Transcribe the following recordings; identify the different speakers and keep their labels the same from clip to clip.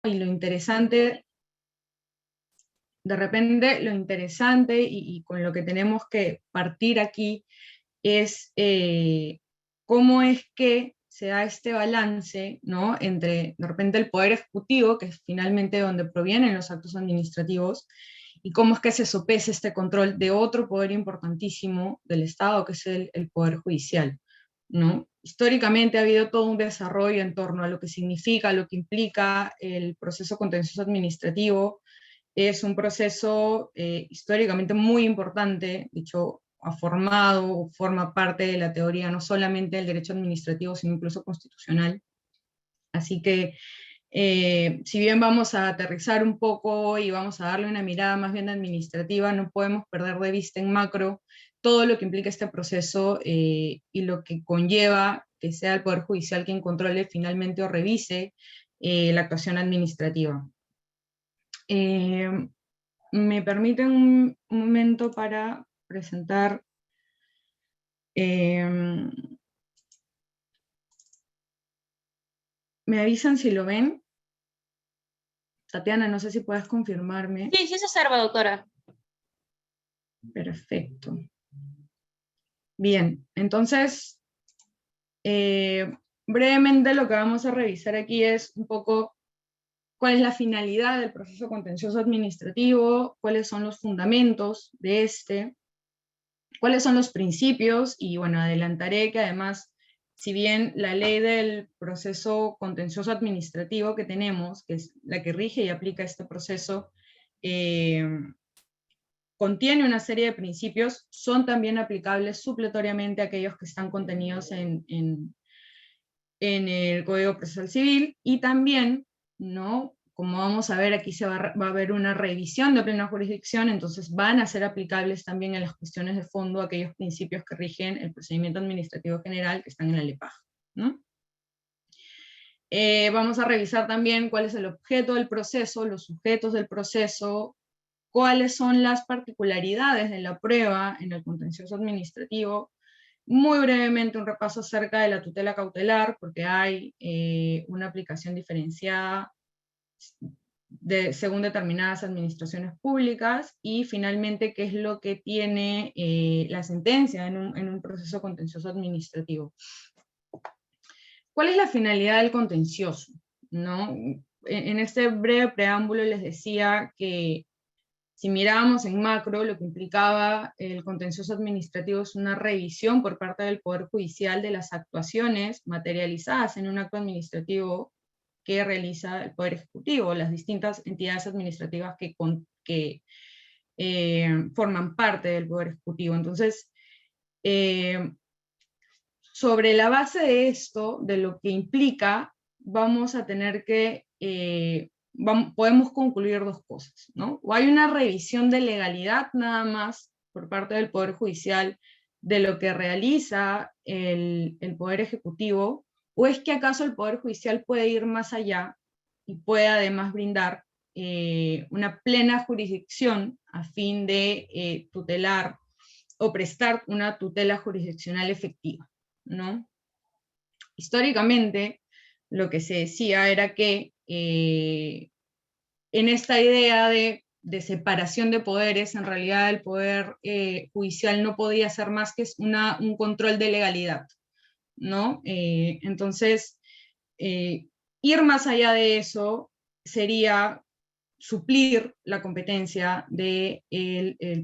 Speaker 1: Y lo interesante, de repente, lo interesante y con lo que tenemos que partir aquí es cómo es que se da este balance, ¿no?, entre, de repente, el poder ejecutivo, que es finalmente donde provienen los actos administrativos, y cómo es que se sopesa este control de otro poder importantísimo del Estado, que es el poder judicial, ¿no? Históricamente ha habido todo un desarrollo en torno a lo que significa, lo que implica el proceso contencioso administrativo. Es un proceso históricamente muy importante, de hecho ha formado, forma parte de la teoría no solamente del derecho administrativo, sino incluso constitucional. Así que si bien vamos a aterrizar un poco y vamos a darle una mirada más bien administrativa, no podemos perder de vista en macro todo lo que implica este proceso y lo que conlleva que sea el Poder Judicial quien controle finalmente o revise la actuación administrativa. Me permiten un momento para presentar me avisan si lo ven. Tatiana, no sé si puedes confirmarme.
Speaker 2: Sí, sí se observa, doctora.
Speaker 1: Perfecto. Bien, entonces, brevemente lo que vamos a revisar aquí es un poco cuál es la finalidad del proceso contencioso administrativo, cuáles son los fundamentos de este, cuáles son los principios, y bueno, adelantaré que además, si bien la ley del proceso contencioso administrativo que tenemos, que es la que rige y aplica este proceso, contiene una serie de principios, son también aplicables supletoriamente a aquellos que están contenidos en el Código Procesal Civil, y también, ¿no?, como vamos a ver, aquí va a haber una revisión de plena jurisdicción, entonces van a ser aplicables también en las cuestiones de fondo aquellos principios que rigen el procedimiento administrativo general que están en la LEPAJ, ¿no? Vamos a revisar también cuál es el objeto del proceso, los sujetos del proceso, cuáles son las particularidades de la prueba en el contencioso administrativo. Muy brevemente un repaso acerca de la tutela cautelar, porque hay una aplicación diferenciada según determinadas administraciones públicas, y finalmente qué es lo que tiene la sentencia en un proceso contencioso administrativo. ¿Cuál es la finalidad del contencioso? ¿No? En este breve preámbulo les decía que si mirábamos en macro, lo que implicaba el contencioso administrativo es una revisión por parte del Poder Judicial de las actuaciones materializadas en un acto administrativo que realiza el Poder Ejecutivo, las distintas entidades administrativas que forman parte del Poder Ejecutivo. Entonces, sobre la base de esto, de lo que implica, vamos a tener que podemos concluir dos cosas, ¿no? O hay una revisión de legalidad nada más por parte del Poder Judicial de lo que realiza el Poder Ejecutivo, o es que acaso el Poder Judicial puede ir más allá y puede además brindar una plena jurisdicción a fin de tutelar o prestar una tutela jurisdiccional efectiva, ¿no? Históricamente, lo que se decía era que en esta idea de separación de poderes, en realidad el poder judicial no podía ser más que un control de legalidad, ¿no? Entonces, ir más allá de eso sería suplir la competencia del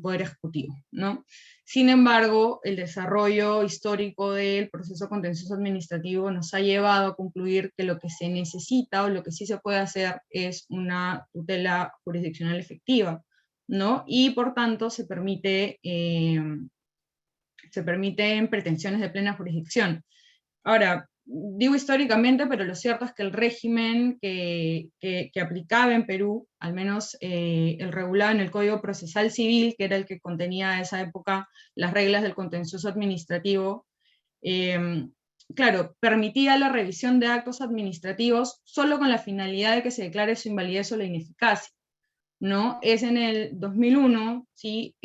Speaker 1: Poder Ejecutivo, ¿no? Sin embargo, el desarrollo histórico del proceso contencioso administrativo nos ha llevado a concluir que lo que se necesita o lo que sí se puede hacer es una tutela jurisdiccional efectiva, ¿no? Y por tanto se permiten pretensiones de plena jurisdicción. Ahora, digo históricamente, pero lo cierto es que el régimen que aplicaba en Perú, al menos el regulado en el Código Procesal Civil, que era el que contenía a esa época las reglas del contencioso administrativo, claro, permitía la revisión de actos administrativos solo con la finalidad de que se declare su invalidez o la ineficacia, ¿no? Es en el 2001, ¿sí?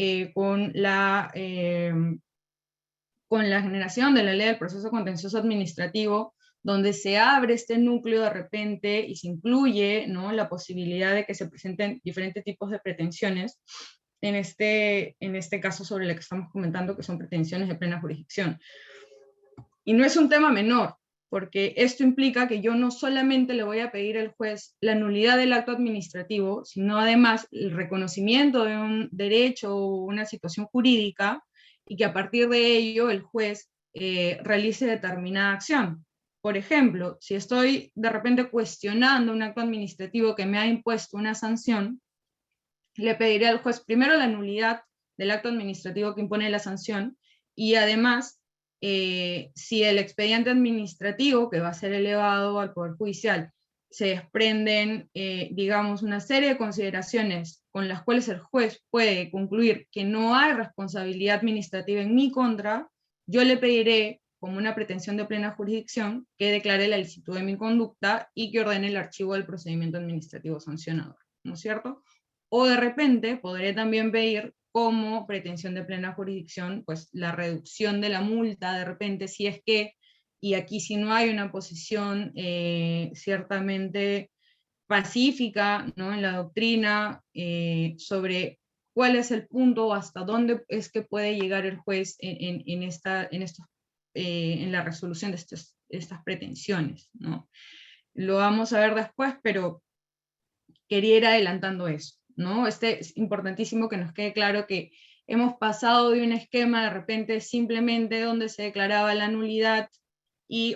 Speaker 1: Con la generación de la ley del proceso contencioso administrativo, donde se abre este núcleo de repente y se incluye, ¿no?, la posibilidad de que se presenten diferentes tipos de pretensiones, en este caso sobre lo que estamos comentando, que son pretensiones de plena jurisdicción. Y no es un tema menor, porque esto implica que yo no solamente le voy a pedir al juez la nulidad del acto administrativo, sino además el reconocimiento de un derecho o una situación jurídica, y que a partir de ello el juez realice determinada acción. Por ejemplo, si estoy de repente cuestionando un acto administrativo que me ha impuesto una sanción, le pediré al juez primero la nulidad del acto administrativo que impone la sanción, y además, si el expediente administrativo, que va a ser elevado al Poder Judicial, se desprenden, digamos, una serie de consideraciones con las cuales el juez puede concluir que no hay responsabilidad administrativa en mi contra, yo le pediré, como una pretensión de plena jurisdicción, que declare la licitud de mi conducta y que ordene el archivo del procedimiento administrativo sancionador, ¿no es cierto? O de repente podré también pedir como pretensión de plena jurisdicción, pues la reducción de la multa de repente, si es que, y aquí si no hay una posición ciertamente pacífica, ¿no?, en la doctrina sobre cuál es el punto o hasta dónde es que puede llegar el juez en la resolución de estas pretensiones, ¿no? Lo vamos a ver después, pero quería ir adelantando eso, ¿no? Es importantísimo que nos quede claro que hemos pasado de un esquema de repente simplemente donde se declaraba la nulidad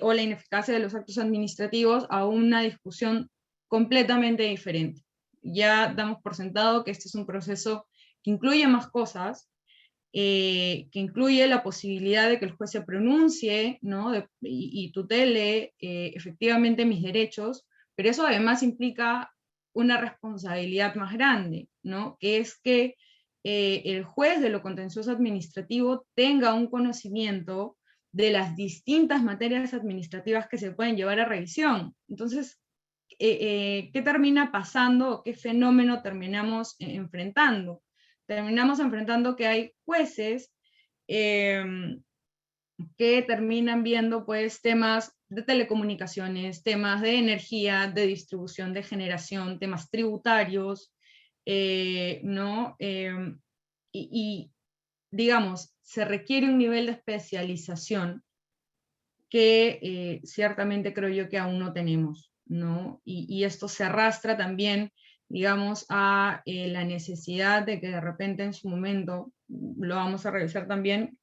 Speaker 1: o la ineficacia de los actos administrativos a una discusión completamente diferente. Ya damos por sentado que este es un proceso que incluye más cosas, que incluye la posibilidad de que el juez se pronuncie, ¿no?, y tutele efectivamente mis derechos, pero eso además implica una responsabilidad más grande, ¿no?, que es que el juez de lo contencioso administrativo tenga un conocimiento de las distintas materias administrativas que se pueden llevar a revisión. Entonces, ¿qué termina pasando o qué fenómeno terminamos enfrentando? Terminamos enfrentando que hay jueces que terminan viendo pues temas de telecomunicaciones, temas de energía, de distribución, de generación, temas tributarios, ¿no? Y, digamos, se requiere un nivel de especialización que ciertamente creo yo que aún no tenemos, ¿no? Y esto se arrastra también, digamos, a la necesidad de que de repente en su momento, lo vamos a revisar también,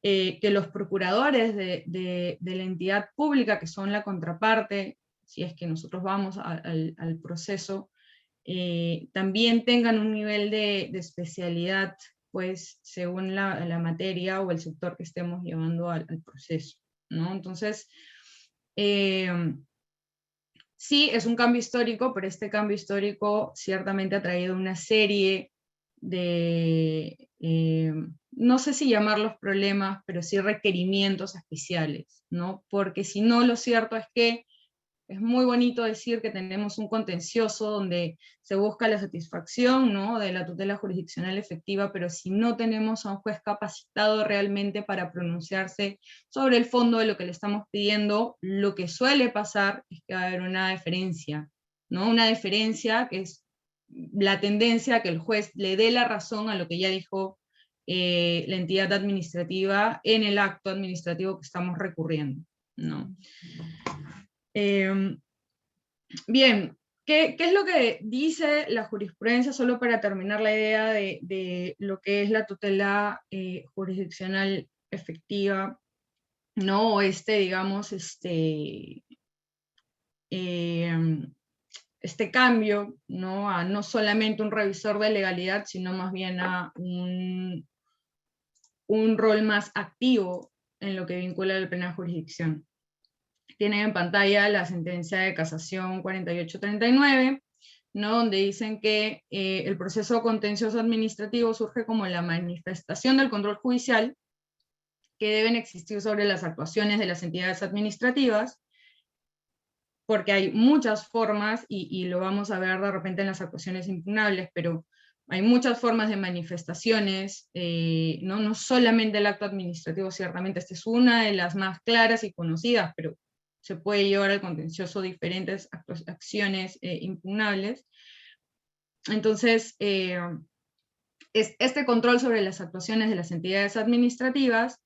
Speaker 1: que los procuradores de la entidad pública, que son la contraparte, si es que nosotros vamos al proceso, también tengan un nivel de especialidad, pues, según la materia o el sector que estemos llevando al proceso, ¿no? Entonces, sí, es un cambio histórico, pero este cambio histórico ciertamente ha traído una serie de, no sé si llamarlos problemas, pero sí requerimientos especiales, ¿no? Porque si no, lo cierto es que es muy bonito decir que tenemos un contencioso donde se busca la satisfacción, ¿no?, de la tutela jurisdiccional efectiva, pero si no tenemos a un juez capacitado realmente para pronunciarse sobre el fondo de lo que le estamos pidiendo, lo que suele pasar es que va a haber una deferencia, ¿no? Una deferencia que es la tendencia a que el juez le dé la razón a lo que ya dijo la entidad administrativa en el acto administrativo que estamos recurriendo, ¿no? Bien, ¿qué es lo que dice la jurisprudencia, solo para terminar la idea de lo que es la tutela jurisdiccional efectiva, ¿no? Digamos, este cambio, ¿no?, a no solamente un revisor de legalidad, sino más bien a un rol más activo en lo que vincula a la plena jurisdicción. Tienen en pantalla la sentencia de casación 4839, ¿no?, donde dicen que el proceso contencioso administrativo surge como la manifestación del control judicial que deben existir sobre las actuaciones de las entidades administrativas, porque hay muchas formas, y lo vamos a ver de repente en las actuaciones impugnables, pero hay muchas formas de manifestaciones, no solamente el acto administrativo, ciertamente esta es una de las más claras y conocidas, pero se puede llevar al contencioso diferentes acciones impugnables. Entonces, este control sobre las actuaciones de las entidades administrativas,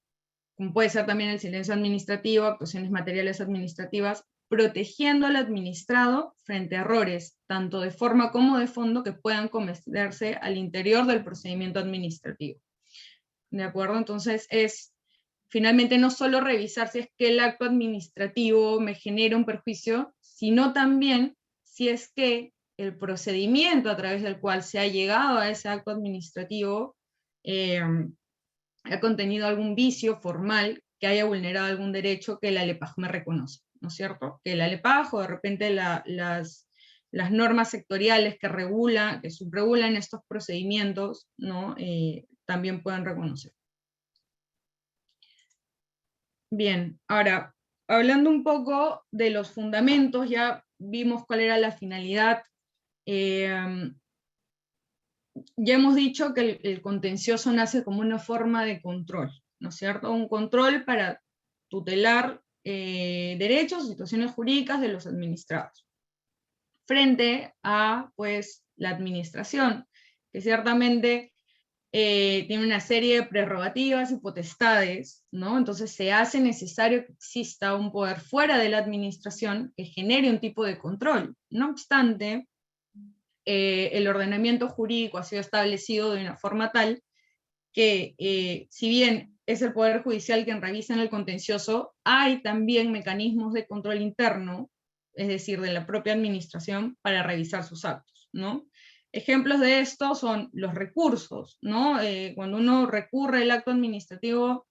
Speaker 1: como puede ser también el silencio administrativo, actuaciones materiales administrativas, protegiendo al administrado frente a errores, tanto de forma como de fondo, que puedan cometerse al interior del procedimiento administrativo. ¿De acuerdo? Entonces es finalmente no solo revisar si es que el acto administrativo me genera un perjuicio, sino también si es que el procedimiento a través del cual se ha llegado a ese acto administrativo ha contenido algún vicio formal que haya vulnerado algún derecho que la LEPAJ me reconoce, ¿no es cierto? Que la LEPAJ o de repente las normas sectoriales que subregulan estos procedimientos, ¿no? También pueden reconocer. Bien, ahora, hablando un poco de los fundamentos, ya vimos cuál era la finalidad. Ya hemos dicho que el contencioso nace como una forma de control, ¿no es cierto? Un control para tutelar derechos, situaciones jurídicas de los administrados, frente a, pues, la administración, que ciertamente tiene una serie de prerrogativas y potestades, ¿no? Entonces se hace necesario que exista un poder fuera de la administración que genere un tipo de control. No obstante, el ordenamiento jurídico ha sido establecido de una forma tal que, si bien es el Poder Judicial quien revisa en el contencioso, hay también mecanismos de control interno, es decir, de la propia administración, para revisar sus actos, ¿no? Ejemplos de esto son los recursos, ¿no? Cuando uno recurre el acto administrativo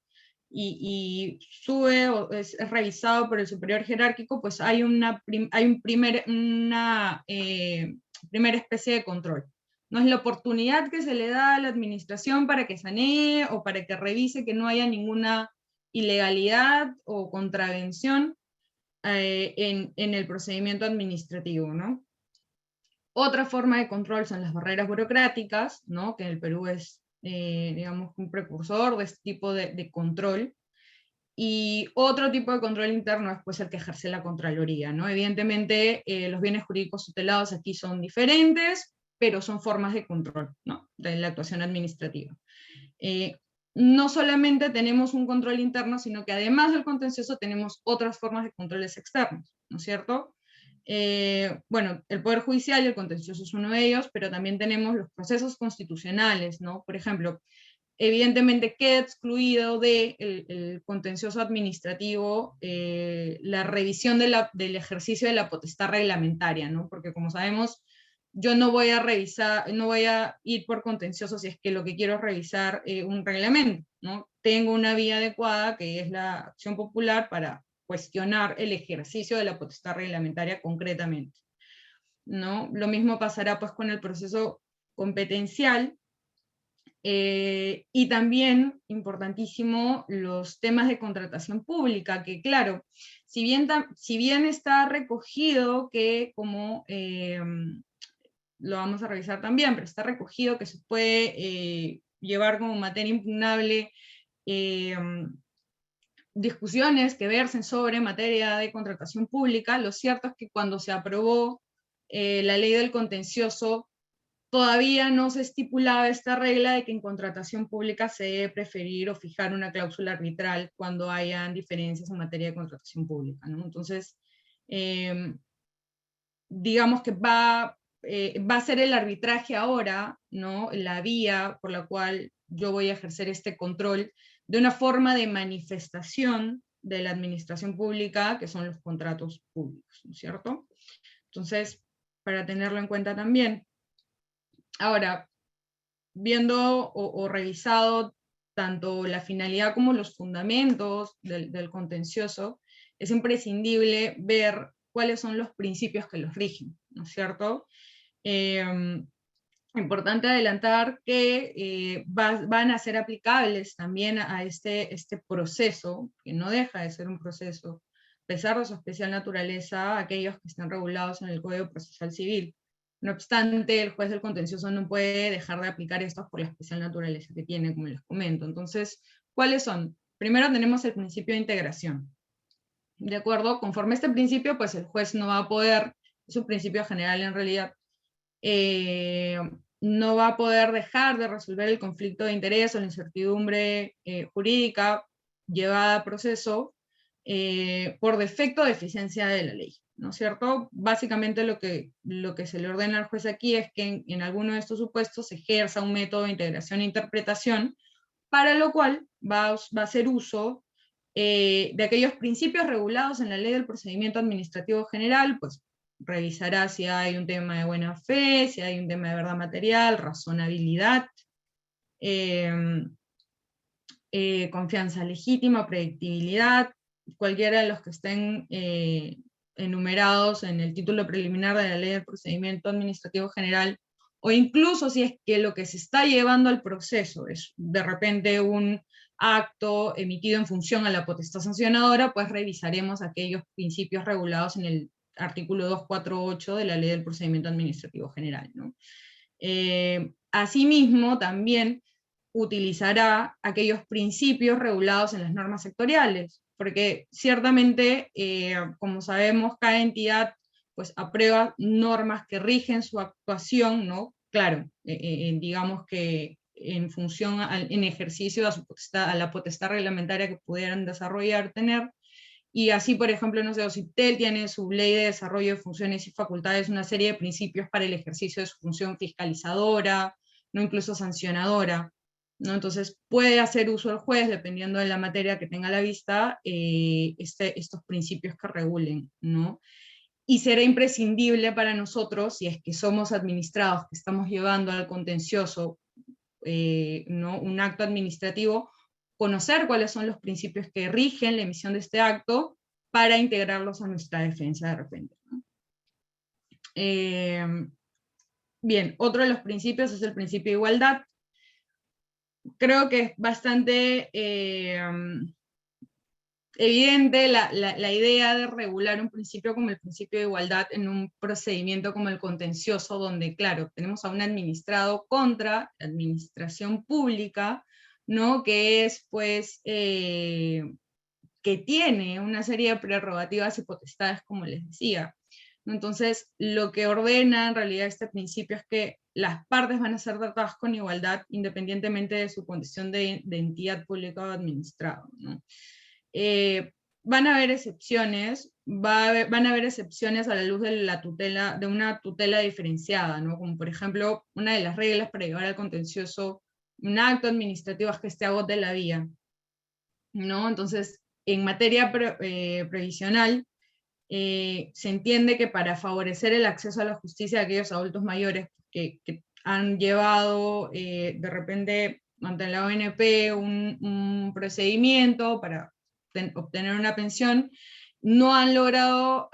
Speaker 1: y sube o es revisado por el superior jerárquico, pues hay una primera especie de control. No es la oportunidad que se le da a la administración para que sanee o para que revise que no haya ninguna ilegalidad o contravención en el procedimiento administrativo, ¿no? Otra forma de control son las barreras burocráticas, ¿no? Que el Perú es, digamos, un precursor de este tipo de control. Y otro tipo de control interno es, pues, el que ejerce la Contraloría, ¿no? Evidentemente, los bienes jurídicos tutelados aquí son diferentes, pero son formas de control, ¿no? De la actuación administrativa. No solamente tenemos un control interno, sino que además del contencioso tenemos otras formas de controles externos, ¿no es cierto? Bueno, el Poder Judicial y el contencioso es uno de ellos, pero también tenemos los procesos constitucionales, ¿no? Por ejemplo, evidentemente queda excluido del contencioso administrativo la revisión del ejercicio de la potestad reglamentaria, ¿no? Porque como sabemos, yo no voy a revisar, no voy a ir por contencioso si es que lo que quiero es revisar un reglamento, ¿no? Tengo una vía adecuada, que es la acción popular, para cuestionar el ejercicio de la potestad reglamentaria concretamente, ¿no? Lo mismo pasará, pues, con el proceso competencial, y también, importantísimo, los temas de contratación pública, que claro, si bien está recogido que como lo vamos a revisar también, pero está recogido que se puede llevar como materia impugnable discusiones que versen sobre materia de contratación pública. Lo cierto es que cuando se aprobó la ley del contencioso, todavía no se estipulaba esta regla de que en contratación pública se debe preferir o fijar una cláusula arbitral cuando hayan diferencias en materia de contratación pública, ¿no? Entonces, digamos que va a ser el arbitraje ahora, ¿no? La vía por la cual yo voy a ejercer este control de una forma de manifestación de la administración pública, que son los contratos públicos, ¿no es cierto? Entonces, para tenerlo en cuenta también. Ahora, viendo o revisado tanto la finalidad como los fundamentos del contencioso, es imprescindible ver cuáles son los principios que los rigen, ¿no es cierto? Importante adelantar que van a ser aplicables también a este proceso, que no deja de ser un proceso, a pesar de su especial naturaleza, aquellos que están regulados en el Código Procesal Civil. No obstante, el juez del contencioso no puede dejar de aplicar estos por la especial naturaleza que tiene, como les comento. Entonces, ¿cuáles son? Primero tenemos el principio de integración. ¿de acuerdo? Conforme a este principio, pues el juez no va a poder, es un principio general en realidad, no va a poder dejar de resolver el conflicto de interés o la incertidumbre jurídica llevada a proceso por defecto o deficiencia de la ley, ¿no es cierto? Básicamente lo que se le ordena al juez aquí es que en alguno de estos supuestos se ejerza un método de integración e interpretación, para lo cual va a hacer uso de aquellos principios regulados en la ley del procedimiento administrativo general, pues revisará si hay un tema de buena fe, si hay un tema de verdad material, razonabilidad, confianza legítima, predictibilidad, cualquiera de los que estén enumerados en el título preliminar de la ley del procedimiento administrativo general, o incluso si es que lo que se está llevando al proceso es de repente un acto emitido en función a la potestad sancionadora, pues revisaremos aquellos principios regulados en el artículo 248 de la ley del procedimiento administrativo general, ¿no? Asimismo, también utilizará aquellos principios regulados en las normas sectoriales, porque ciertamente, como sabemos, cada entidad pues aprueba normas que rigen su actuación, ¿no? Claro, digamos que en función, en ejercicio a, a la potestad reglamentaria que pudieran desarrollar, tener, y así, por ejemplo, no sé, OCIPTEL tiene su ley de desarrollo de funciones y facultades, una serie de principios para el ejercicio de su función fiscalizadora, no incluso sancionadora, ¿no? Entonces puede hacer uso el juez, dependiendo de la materia que tenga a la vista, estos principios que regulen, ¿no? Y será imprescindible para nosotros, si es que somos administrados, que estamos llevando al contencioso, ¿no? Un acto administrativo, conocer cuáles son los principios que rigen la emisión de este acto para integrarlos a nuestra defensa de repente, ¿no? Bien, otro de los principios es el principio de igualdad. Creo que es bastante evidente la idea de regular un principio como el principio de igualdad en un procedimiento como el contencioso, donde, claro, tenemos a un administrado contra la administración pública, ¿no? Que es, pues, que tiene una serie de prerrogativas y potestades, como les decía. Entonces, lo que ordena en realidad este principio es que las partes van a ser tratadas con igualdad independientemente de su condición de entidad pública o administrado, ¿no? Van a haber excepciones, van a haber excepciones a la luz de la tutela, de una tutela diferenciada, ¿no? Como por ejemplo, una de las reglas para llevar al contencioso un acto administrativo es que este agote la vía, ¿no? Entonces, en materia previsional, se entiende que para favorecer el acceso a la justicia de aquellos adultos mayores que han llevado de repente ante la ONP un procedimiento para obtener una pensión, no han logrado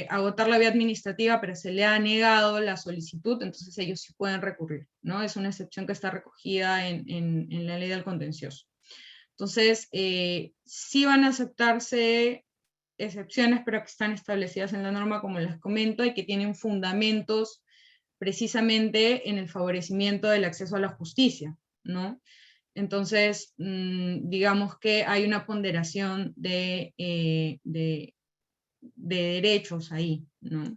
Speaker 1: agotar la vía administrativa, pero se le ha negado la solicitud, entonces ellos sí pueden recurrir, ¿no? Es una excepción que está recogida en la ley del contencioso. Entonces, sí van a aceptarse excepciones, pero que están establecidas en la norma, como les comento, y que tienen fundamentos precisamente en el favorecimiento del acceso a la justicia, ¿no? Entonces, digamos que hay una ponderación de derechos ahí, ¿no?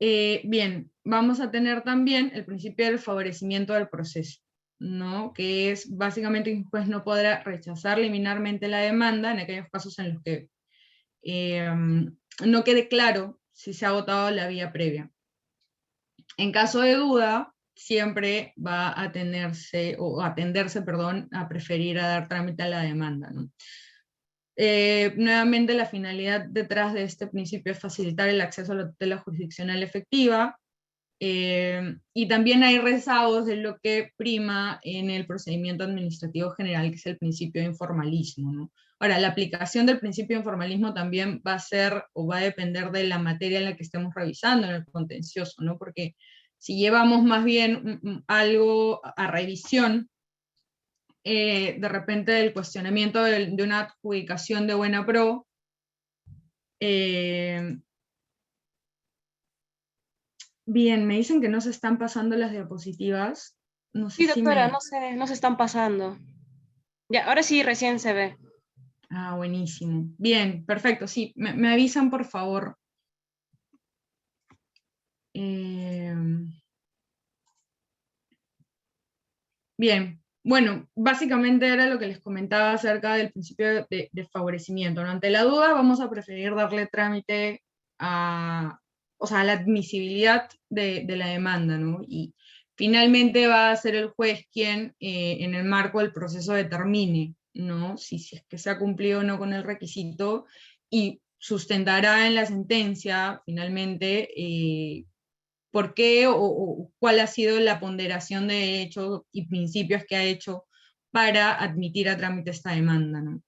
Speaker 1: Bien, vamos a tener también el principio del favorecimiento del proceso, ¿no? Que es básicamente que un juez no podrá rechazar liminarmente la demanda en aquellos casos en los que no quede claro si se ha agotado la vía previa. En caso de duda, siempre va a atenderse, perdón, a preferir a dar trámite a la demanda, ¿no? Nuevamente, la finalidad detrás de este principio es facilitar el acceso a la tutela jurisdiccional efectiva, y también hay rezagos de lo que prima en el procedimiento administrativo general, que es el principio de informalismo, ¿no? Ahora, la aplicación del principio de informalismo también va a ser o va a depender de la materia en la que estemos revisando en el contencioso, ¿no? Porque si llevamos más bien algo a revisión, de repente el cuestionamiento de una adjudicación de buena pro, bien, me dicen que no se están pasando las diapositivas. No sé
Speaker 2: Sí,
Speaker 1: si
Speaker 2: doctora,
Speaker 1: me...
Speaker 2: no se están pasando. Ya, ahora sí recién se ve.
Speaker 1: Ah, buenísimo. Bien, perfecto. Sí, me avisan, por favor. Eh, Bien, bueno, básicamente era lo que les comentaba acerca del principio de favorecimiento, ¿no? Ante la duda vamos a preferir darle trámite a, o sea, a la admisibilidad de la demanda, ¿no? Y finalmente va a ser el juez quien, en el marco del proceso, determine, ¿no? Si es que se ha cumplido o no con el requisito, y sustentará en la sentencia, finalmente, por qué o cuál ha sido la ponderación de hechos y principios que ha hecho para admitir a trámite esta demanda, ¿no?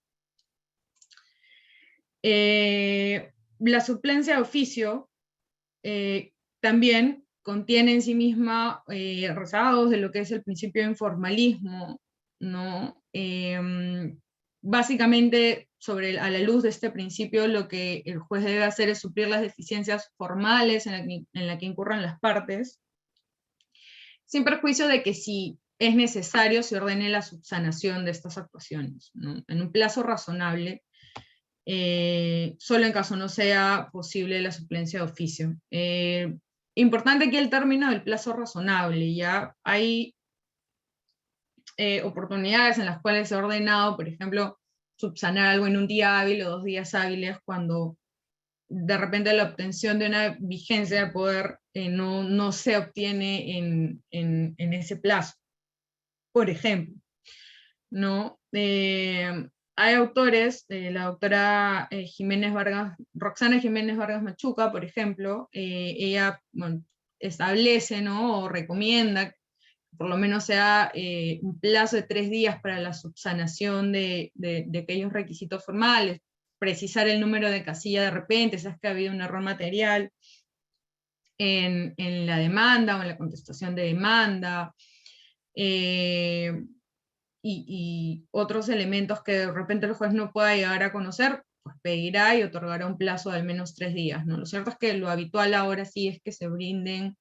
Speaker 1: La suplencia de oficio también contiene en sí misma rezagos de lo que es el principio de informalismo, ¿no? Básicamente, a la luz de este principio, lo que el juez debe hacer es suplir las deficiencias formales en la que incurran las partes, sin perjuicio de que si es necesario se ordene la subsanación de estas actuaciones, ¿no? En un plazo razonable, solo en caso no sea posible la suplencia de oficio. Importante aquí el término del plazo razonable. Ya hay oportunidades en las cuales se ha ordenado, por ejemplo, subsanar algo en un día hábil o 2 días hábiles, cuando de repente la obtención de una vigencia de poder no se obtiene en ese plazo, por ejemplo, ¿no? Hay autores, la doctora Jiménez Vargas, Roxana Jiménez Vargas Machuca, por ejemplo, ella, bueno, establece, ¿no? O recomienda que por lo menos sea un plazo de 3 días para la subsanación de aquellos requisitos formales, precisar el número de casilla de repente, si es que ha habido un error material en la demanda o en la contestación de demanda, eh, y otros elementos que de repente el juez no pueda llegar a conocer, pues pedirá y otorgará un plazo de al menos 3 días, ¿no? Lo cierto es que lo habitual ahora sí es que se brinden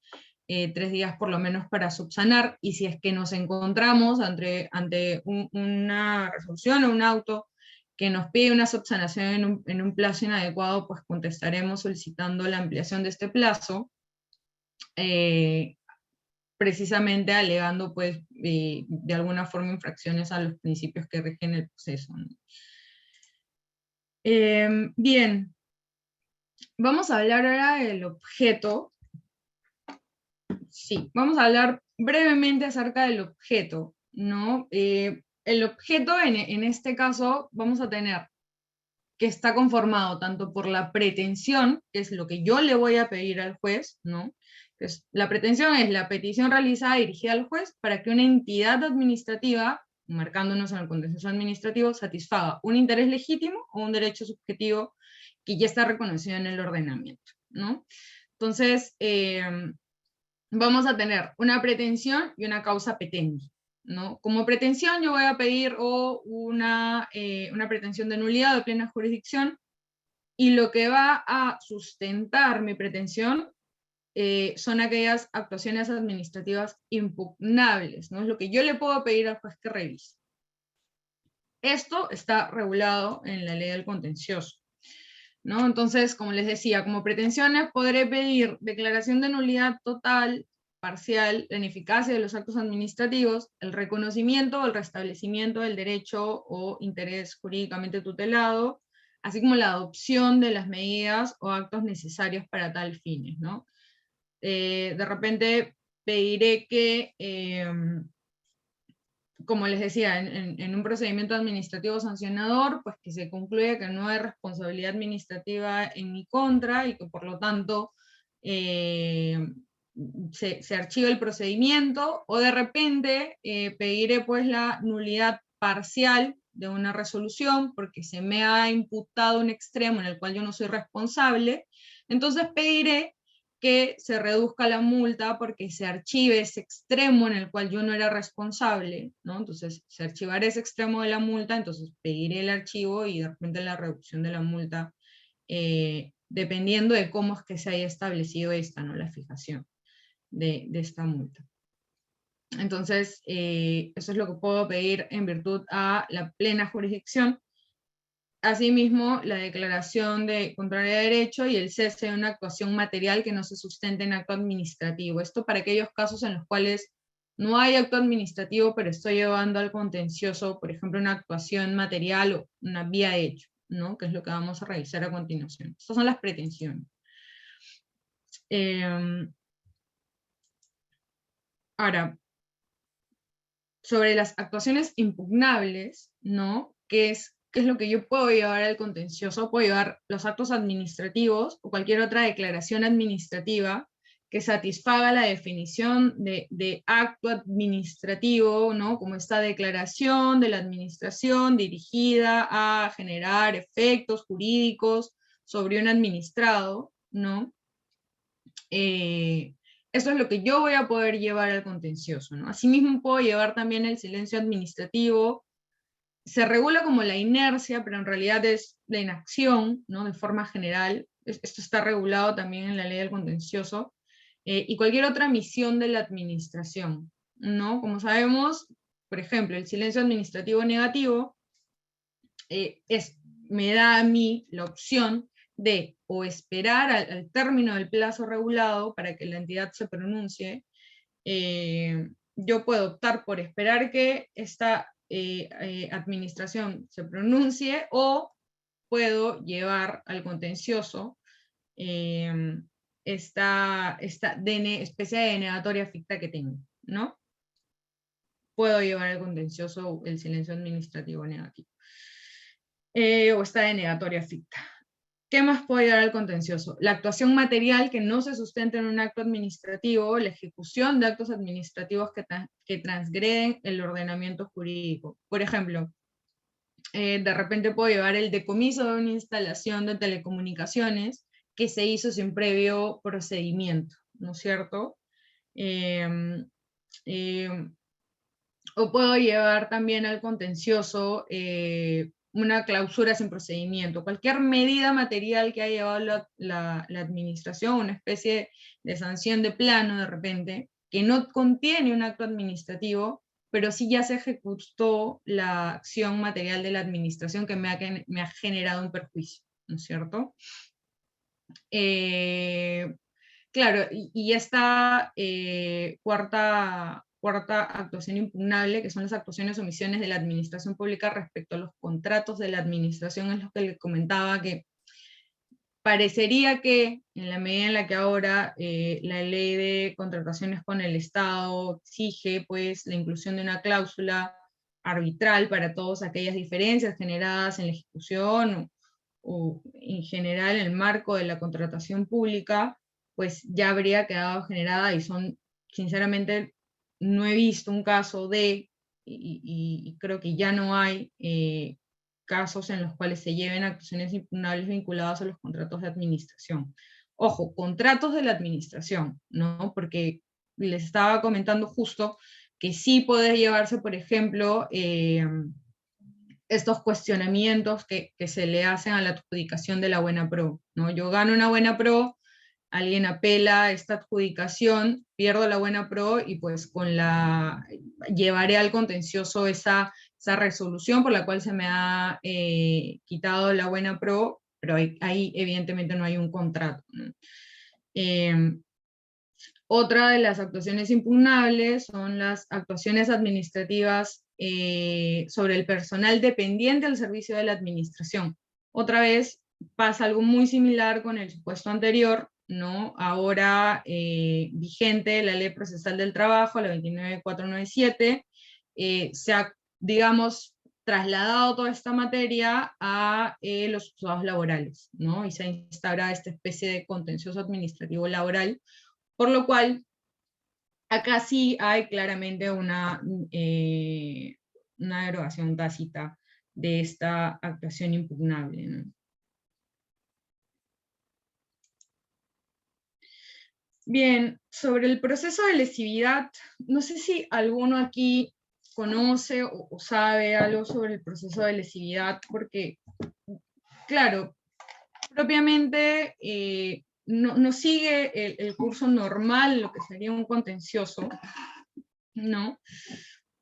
Speaker 1: 3 días por lo menos para subsanar, y si es que nos encontramos ante una resolución o un auto que nos pide una subsanación en un plazo inadecuado, pues contestaremos solicitando la ampliación de este plazo, eh, precisamente alegando, pues, de alguna forma infracciones a los principios que rigen el proceso, ¿no? Bien, vamos a hablar ahora del objeto. Sí, vamos a hablar brevemente acerca del objeto, ¿no? El objeto en este caso vamos a tener que está conformado tanto por la pretensión, que es lo que yo le voy a pedir al juez, ¿no? Entonces, la pretensión es la petición realizada y dirigida al juez para que una entidad administrativa, marcándonos en el contencioso administrativo, satisfaga un interés legítimo o un derecho subjetivo que ya está reconocido en el ordenamiento, ¿no? Entonces, vamos a tener una pretensión y una causa petendi, ¿no? Como pretensión yo voy a pedir una pretensión de nulidad o de plena jurisdicción, y lo que va a sustentar mi pretensión son aquellas actuaciones administrativas impugnables, ¿no? Es lo que yo le puedo pedir al juez que revise. Esto está regulado en la ley del contencioso, ¿no? Entonces, como les decía, como pretensiones podré pedir declaración de nulidad total, parcial, la ineficacia de los actos administrativos, el reconocimiento o el restablecimiento del derecho o interés jurídicamente tutelado, así como la adopción de las medidas o actos necesarios para tal fines, ¿no? De repente pediré que, como les decía, en un procedimiento administrativo sancionador, pues que se concluya que no hay responsabilidad administrativa en mi contra y que por lo tanto eh, se archiva el procedimiento, o de repente pediré pues la nulidad parcial de una resolución porque se me ha imputado un extremo en el cual yo no soy responsable. Entonces pediré que se reduzca la multa porque se archive ese extremo en el cual yo no era responsable, ¿no? Entonces se archivará ese extremo de la multa, entonces pediré el archivo y de repente la reducción de la multa, dependiendo de cómo es que se haya establecido esta, ¿no? La fijación de esta multa. Entonces, eso es lo que puedo pedir en virtud a la plena jurisdicción. Asimismo, la declaración de contraria de derecho y el cese de una actuación material que no se sustente en acto administrativo. Esto para aquellos casos en los cuales no hay acto administrativo, pero estoy llevando al contencioso, por ejemplo, una actuación material o una vía de hecho, ¿no? Que es lo que vamos a revisar a continuación. Estas son las pretensiones. Ahora, sobre las actuaciones impugnables, ¿no? ¿Qué es lo que yo puedo llevar al contencioso? Puedo llevar los actos administrativos o cualquier otra declaración administrativa que satisfaga la definición de acto administrativo, ¿no? Como esta declaración de la administración dirigida a generar efectos jurídicos sobre un administrado, ¿no? Eso es lo que yo voy a poder llevar al contencioso, ¿no? Asimismo puedo llevar también el silencio administrativo. Se regula como la inercia, pero en realidad es la inacción, ¿no? De forma general. Esto está regulado también en la ley del contencioso. Y cualquier otra misión de la administración, ¿no? Como sabemos, por ejemplo, el silencio administrativo negativo me da a mí la opción de o esperar al término del plazo regulado para que la entidad se pronuncie. Yo puedo optar por esperar que esta administración se pronuncie, o puedo llevar al contencioso esta especie de denegatoria ficta que tengo, ¿no? Puedo llevar al contencioso el silencio administrativo negativo. O esta denegatoria ficta. ¿Qué más puede llevar al contencioso? La actuación material que no se sustenta en un acto administrativo, la ejecución de actos administrativos que transgreden el ordenamiento jurídico. Por ejemplo, de repente puedo llevar el decomiso de una instalación de telecomunicaciones que se hizo sin previo procedimiento, ¿no es cierto? O puedo llevar también al contencioso una clausura sin procedimiento. Cualquier medida material que haya llevado la administración, una especie de sanción de plano de repente, que no contiene un acto administrativo, pero sí ya se ejecutó la acción material de la administración que me ha generado un perjuicio, ¿no es cierto? Claro, y esta cuarta actuación impugnable, que son las actuaciones o omisiones de la administración pública respecto a los contratos de la administración, es lo que les comentaba, que parecería que en la medida en la que ahora la ley de contrataciones con el Estado exige pues la inclusión de una cláusula arbitral para todas aquellas diferencias generadas en la ejecución o en general en el marco de la contratación pública, pues ya habría quedado generada, y sinceramente, no he visto un caso y creo que ya no hay casos en los cuales se lleven actuaciones impugnables vinculadas a los contratos de administración. Ojo, contratos de la administración, ¿no? Porque les estaba comentando justo que sí puede llevarse, por ejemplo, estos cuestionamientos que se le hacen a la adjudicación de la buena pro, ¿no? Yo gano una buena pro, alguien apela esta adjudicación, pierdo la buena pro y pues llevaré al contencioso esa resolución por la cual se me ha quitado la buena pro, pero ahí evidentemente no hay un contrato, ¿no? Otra de las actuaciones impugnables son las actuaciones administrativas sobre el personal dependiente al servicio de la administración. Otra vez pasa algo muy similar con el supuesto anterior, ¿no? Ahora vigente la Ley Procesal del Trabajo, la 29497, se ha, digamos, trasladado toda esta materia a los juzgados laborales, ¿no? Y se ha instaurado esta especie de contencioso administrativo laboral, por lo cual acá sí hay claramente una derogación tácita de esta actuación impugnable, ¿no? Bien, sobre el proceso de lesividad, no sé si alguno aquí conoce o sabe algo sobre el proceso de lesividad, porque, claro, propiamente no sigue el curso normal, lo que sería un contencioso, ¿no?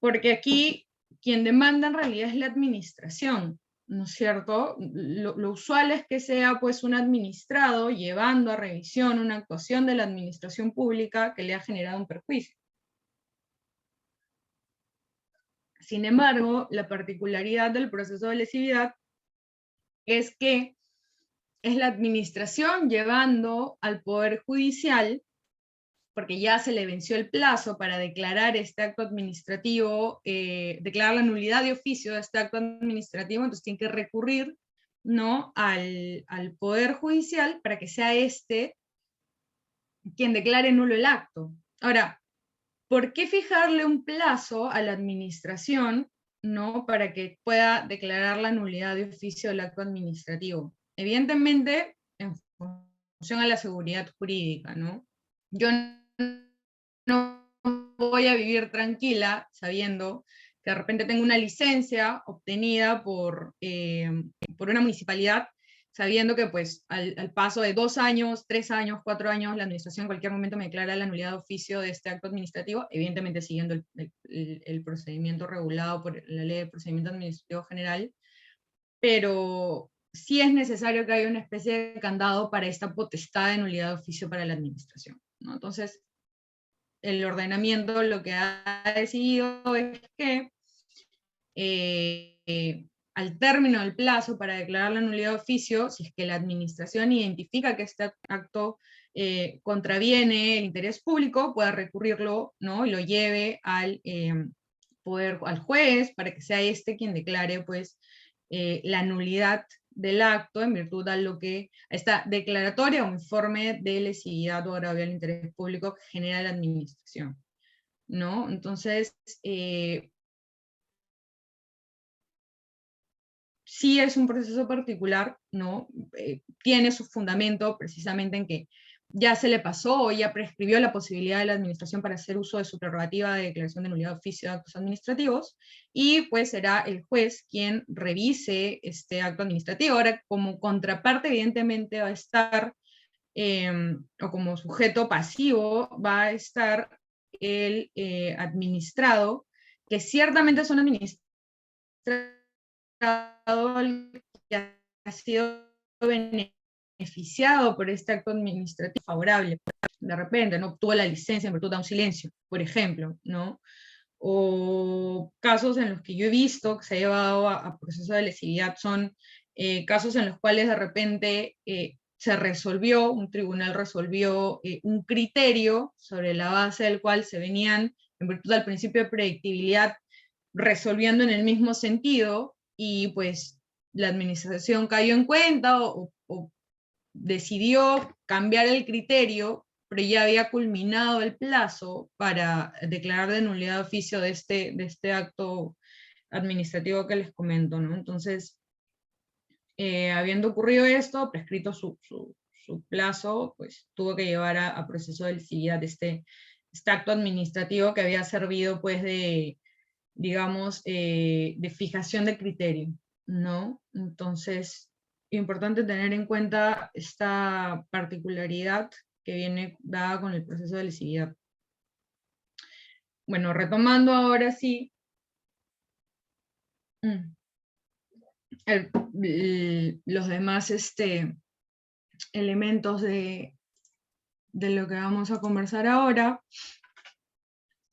Speaker 1: Porque aquí quien demanda en realidad es la administración, ¿no es cierto? Lo usual es que sea pues un administrado llevando a revisión una actuación de la administración pública que le ha generado un perjuicio. Sin embargo, la particularidad del proceso de lesividad es que es la administración llevando al Poder Judicial, porque ya se le venció el plazo para declarar este acto administrativo, declarar la nulidad de oficio de este acto administrativo, entonces tiene que recurrir, ¿no?, al Poder Judicial para que sea este quien declare nulo el acto. Ahora, ¿por qué fijarle un plazo a la administración, ¿no?, para que pueda declarar la nulidad de oficio del acto administrativo? Evidentemente, en función a la seguridad jurídica, ¿no? Yo no voy a vivir tranquila sabiendo que de repente tengo una licencia obtenida por una municipalidad, sabiendo que pues al paso de 2 años, 3 años, 4 años, la administración en cualquier momento me declara la nulidad de oficio de este acto administrativo, evidentemente siguiendo el procedimiento regulado por la Ley de Procedimiento Administrativo General, pero sí es necesario que haya una especie de candado para esta potestad de nulidad de oficio para la administración, ¿no? Entonces, el ordenamiento lo que ha decidido es que al término del plazo para declarar la nulidad de oficio, si es que la administración identifica que este acto contraviene el interés público, pueda recurrirlo, ¿no?, y lo lleve al juez para que sea este quien declare pues la nulidad del acto en virtud de lo que esta declaratoria o informe de lesividad o agravio al interés público que genera la administración, ¿no? Entonces, sí es un proceso particular, ¿no? Tiene su fundamento precisamente en que ya se le pasó o ya prescribió la posibilidad de la administración para hacer uso de su prerrogativa de declaración de nulidad de oficio de actos administrativos, y pues será el juez quien revise este acto administrativo. Ahora, como contraparte, evidentemente va a estar, o como sujeto pasivo, va a estar el administrado, que ciertamente es un administrador que ha sido beneficiado por este acto administrativo favorable, de repente no obtuvo la licencia en virtud de un silencio, por ejemplo, ¿no? O casos en los que yo he visto que se ha llevado a proceso de lesividad son casos en los cuales de repente se resolvió, un tribunal resolvió un criterio sobre la base del cual se venían, en virtud del principio de predictibilidad, resolviendo en el mismo sentido, y pues la administración cayó en cuenta o decidió cambiar el criterio, pero ya había culminado el plazo para declarar de nulidad de oficio de este acto administrativo que les comento, ¿no? Entonces, habiendo ocurrido esto, prescrito su plazo, pues tuvo que llevar a proceso de lesividad este acto administrativo que había servido pues de, digamos, de fijación de criterio, ¿no? Entonces, importante tener en cuenta esta particularidad que viene dada con el proceso de lesividad. Bueno, retomando ahora sí, los demás elementos de lo que vamos a conversar ahora.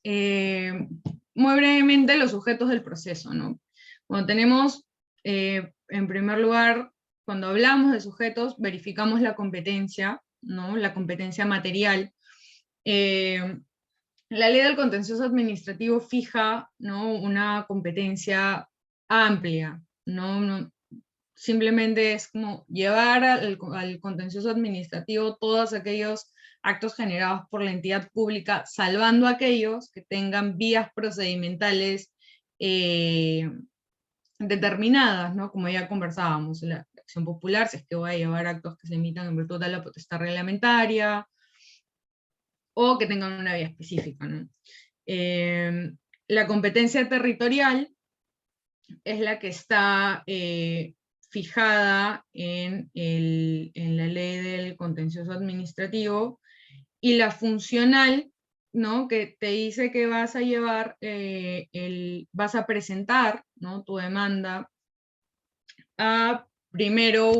Speaker 1: Muy brevemente, los sujetos del proceso, ¿no? Cuando tenemos, en primer lugar, cuando hablamos de sujetos, verificamos la competencia, ¿no?, la competencia material. La ley del contencioso administrativo fija, ¿no?, una competencia amplia, ¿no? Simplemente es como llevar al contencioso administrativo todos aquellos actos generados por la entidad pública, salvando aquellos que tengan vías procedimentales determinadas, ¿no? Como ya conversábamos, la acción popular, si es que voy a llevar actos que se emitan en virtud de la potestad reglamentaria, o que tengan una vía específica, ¿no? La competencia territorial es la que está fijada en la ley del contencioso administrativo, y la funcional, ¿no?, que te dice que vas a llevar, vas a presentar, ¿no?, tu demanda a primero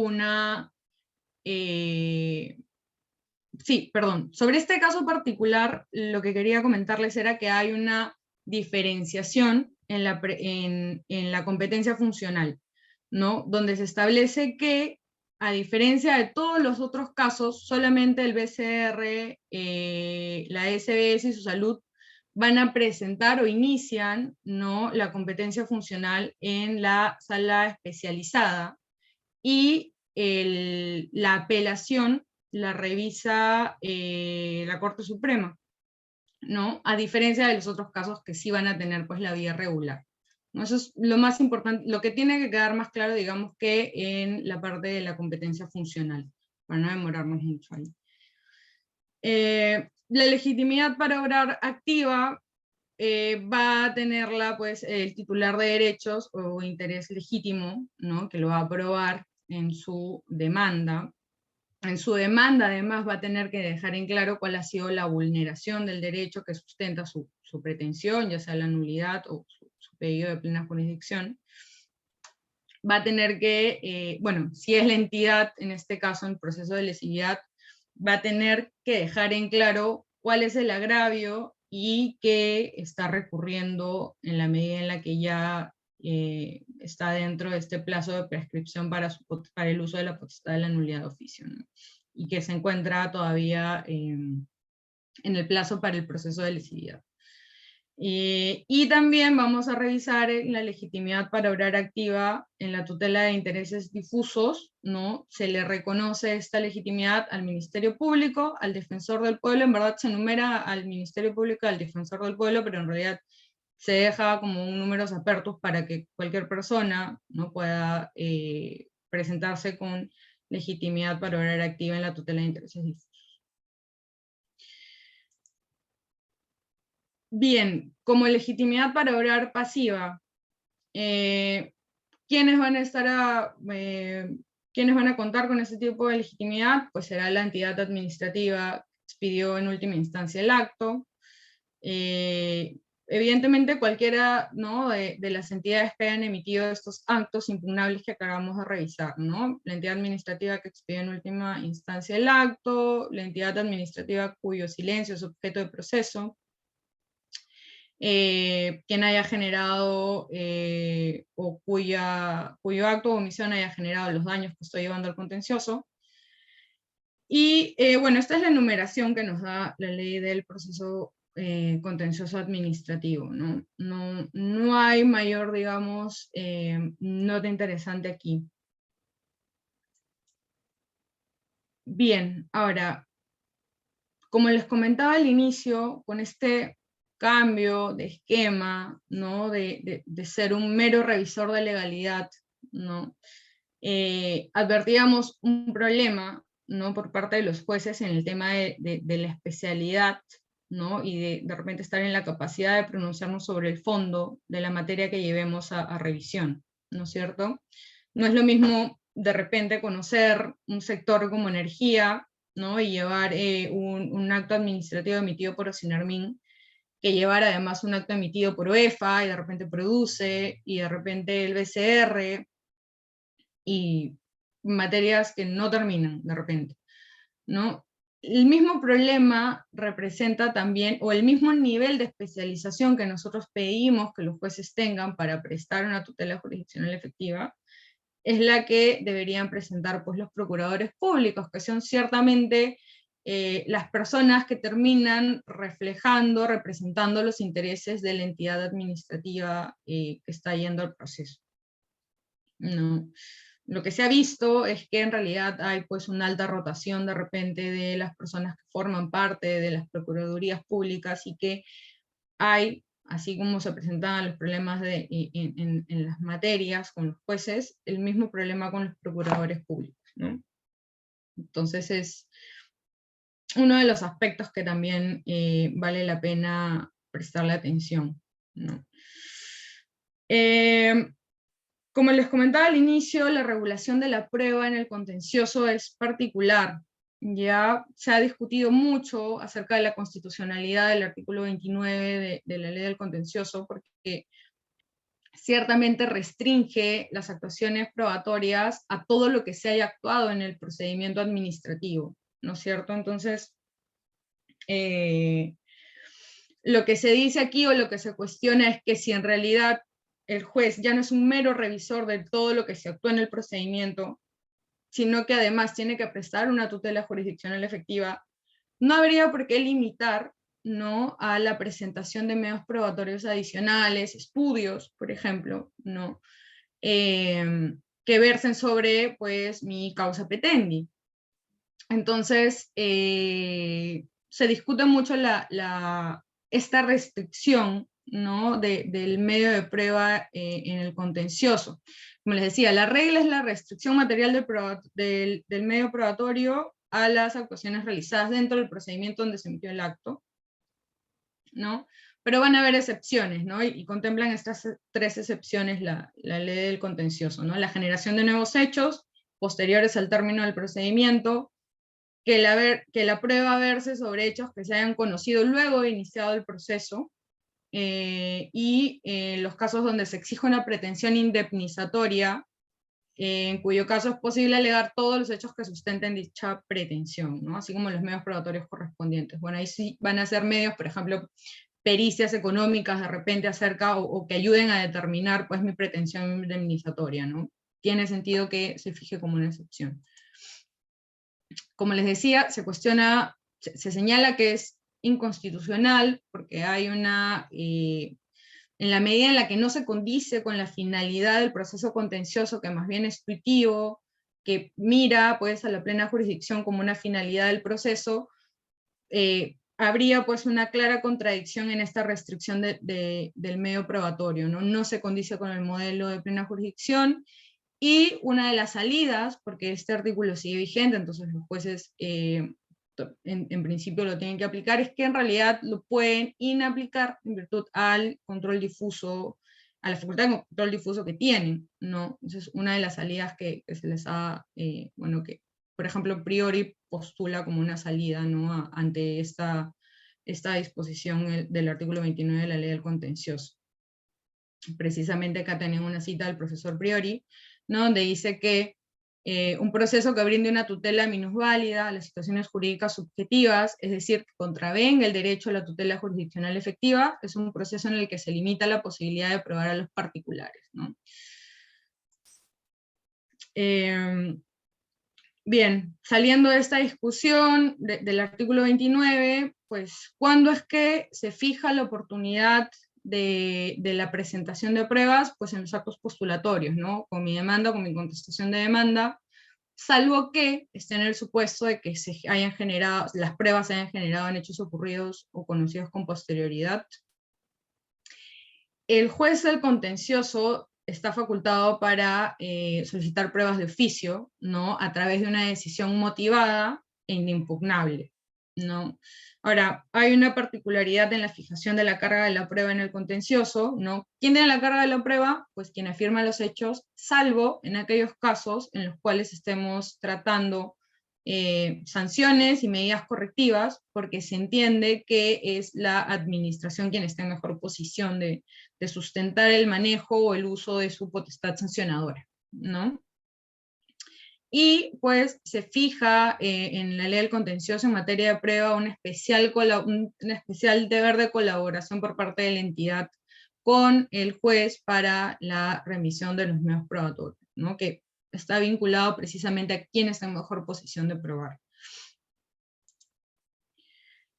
Speaker 1: sobre este caso particular, lo que quería comentarles era que hay una diferenciación en la competencia funcional, ¿no? Donde se establece que, a diferencia de todos los otros casos, solamente el BCR, la SBS y su salud van a presentar o inician, ¿no?, la competencia funcional en la sala especializada, y la apelación la revisa la Corte Suprema, ¿no? A diferencia de los otros casos que sí van a tener pues la vía regular, ¿no? Eso es lo más importante, lo que tiene que quedar más claro, digamos, que en la parte de la competencia funcional, para no demorarnos mucho ahí. La legitimidad para obrar activa va a tenerla pues el titular de derechos o interés legítimo, ¿no?, que lo va a aprobar en su demanda. En su demanda, además, va a tener que dejar en claro cuál ha sido la vulneración del derecho que sustenta su pretensión, ya sea la nulidad o su pedido de plena jurisdicción. Va a tener que, si es la entidad, en este caso, en proceso de lesividad, va a tener que dejar en claro cuál es el agravio y que está recurriendo en la medida en la que ya está dentro de este plazo de prescripción para el uso de la potestad de la nulidad de oficio, ¿no?, y que se encuentra todavía en el plazo para el proceso de lesividad. Y también vamos a revisar la legitimidad para obrar activa en la tutela de intereses difusos, ¿no? Se le reconoce esta legitimidad al Ministerio Público, al Defensor del Pueblo. En verdad se enumera al Ministerio Público y al Defensor del Pueblo, pero en realidad se deja como un números apertos para que cualquier persona, ¿no?, pueda presentarse con legitimidad para obrar activa en la tutela de intereses difusos. Bien, como legitimidad para obrar pasiva, ¿quiénes van a contar con ese tipo de legitimidad? Pues será la entidad administrativa que expidió en última instancia el acto. Evidentemente cualquiera, ¿no?, de las entidades que hayan emitido estos actos impugnables que acabamos de revisar, ¿no? La entidad administrativa que expidió en última instancia el acto, la entidad administrativa cuyo silencio es objeto de proceso, quien haya generado o cuyo acto o omisión haya generado los daños que estoy llevando al contencioso. Y esta es la enumeración que nos da la ley del proceso contencioso administrativo, ¿no? No hay mayor, digamos, nota interesante aquí. Bien, ahora, como les comentaba al inicio, con este cambio de esquema, ¿no?, de ser un mero revisor de legalidad, ¿no?, advertíamos un problema, ¿no?, por parte de los jueces en el tema de la especialidad, ¿no?, y de repente estar en la capacidad de pronunciarnos sobre el fondo de la materia que llevemos a revisión, ¿no es cierto? No es lo mismo de repente conocer un sector como energía, ¿no?, y llevar un acto administrativo emitido por Ocinermin, que llevar además un acto emitido por OEFA, y de repente produce, y de repente el BCR, y materias que no terminan de repente, ¿no? El mismo problema representa también, o el mismo nivel de especialización que nosotros pedimos que los jueces tengan para prestar una tutela jurisdiccional efectiva, es la que deberían presentar pues los procuradores públicos, que son ciertamente las personas que terminan reflejando, representando los intereses de la entidad administrativa que está yendo al proceso, ¿no? Lo que se ha visto es que en realidad hay pues una alta rotación de repente de las personas que forman parte de las procuradurías públicas, y que hay, así como se presentaban los problemas en las materias con los jueces, el mismo problema con los procuradores públicos, ¿no? Entonces es uno de los aspectos que también vale la pena prestarle atención, ¿no? Como les comentaba al inicio, la regulación de la prueba en el contencioso es particular. Ya se ha discutido mucho acerca de la constitucionalidad del artículo 29 de la ley del contencioso, porque ciertamente restringe las actuaciones probatorias a todo lo que se haya actuado en el procedimiento administrativo, ¿no es cierto? Entonces, lo que se dice aquí o lo que se cuestiona es que si en realidad el juez ya no es un mero revisor de todo lo que se actuó en el procedimiento, sino que además tiene que prestar una tutela jurisdiccional efectiva, no habría por qué limitar, ¿no?, a la presentación de medios probatorios adicionales, estudios, por ejemplo, ¿no?, que versen sobre, pues, mi causa petendi. Entonces, se discute mucho esta restricción, ¿no?, del medio de prueba en el contencioso. Como les decía, la regla es la restricción material del medio probatorio a las actuaciones realizadas dentro del procedimiento donde se emitió el acto, ¿no? Pero van a haber excepciones, ¿no? Y contemplan estas 3 excepciones la ley del contencioso, ¿no? La generación de nuevos hechos posteriores al término del procedimiento, que la prueba verse sobre hechos que se hayan conocido luego de iniciado el proceso, y los casos donde se exige una pretensión indemnizatoria, en cuyo caso es posible alegar todos los hechos que sustenten dicha pretensión, ¿no?, así como los medios probatorios correspondientes. Bueno, ahí sí van a ser medios, por ejemplo, pericias económicas de repente acerca, o que ayuden a determinar, pues, mi pretensión indemnizatoria, ¿no? Tiene sentido que se fije como una excepción. Como les decía, se señala que es inconstitucional porque hay en la medida en la que no se condice con la finalidad del proceso contencioso, que más bien es tuitivo, que mira, pues, a la plena jurisdicción como una finalidad del proceso, habría, pues, una clara contradicción en esta restricción del medio probatorio, ¿no? No se condice con el modelo de plena jurisdicción, y una de las salidas, porque este artículo sigue vigente, entonces los jueces en principio lo tienen que aplicar, es que en realidad lo pueden inaplicar en virtud al control difuso, a la facultad de control difuso que tienen, ¿no? Entonces, una de las salidas que se les ha, bueno, que por ejemplo Priori postula como una salida, ¿no?, ante esta disposición del artículo 29 de la ley del contencioso. Precisamente acá tenemos una cita del profesor Priori, ¿no?, donde dice que un proceso que brinde una tutela minusválida a las situaciones jurídicas subjetivas, es decir, que contravenga el derecho a la tutela jurisdiccional efectiva, es un proceso en el que se limita la posibilidad de probar a los particulares, ¿no? Bien, saliendo de esta discusión del artículo 29, pues, ¿cuándo es que se fija la oportunidad de la presentación de pruebas? Pues en los actos postulatorios, ¿no? Con mi demanda, con mi contestación de demanda, salvo que esté en el supuesto de que las pruebas se hayan generado en hechos ocurridos o conocidos con posterioridad. El juez del contencioso está facultado para solicitar pruebas de oficio, ¿no?, a través de una decisión motivada e inimpugnable, ¿no? Ahora, hay una particularidad en la fijación de la carga de la prueba en el contencioso, ¿no? ¿Quién tiene la carga de la prueba? Pues quien afirma los hechos, salvo en aquellos casos en los cuales estemos tratando sanciones y medidas correctivas, porque se entiende que es la administración quien está en mejor posición de sustentar el manejo o el uso de su potestad sancionadora, ¿no? Y pues se fija en la ley del contencioso en materia de prueba un especial deber de colaboración por parte de la entidad con el juez para la remisión de los medios probatorios, ¿no?, que está vinculado precisamente a quién está en mejor posición de probar.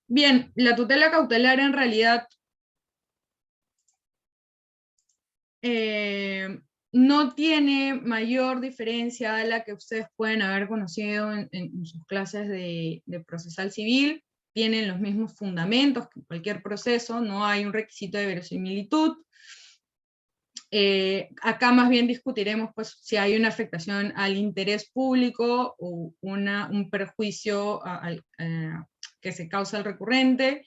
Speaker 1: Bien, la tutela cautelar en realidad no tiene mayor diferencia a la que ustedes pueden haber conocido en sus clases de procesal civil. Tienen los mismos fundamentos que cualquier proceso, no hay un requisito de verosimilitud. Acá más bien discutiremos, pues, si hay una afectación al interés público o un perjuicio que se causa al recurrente,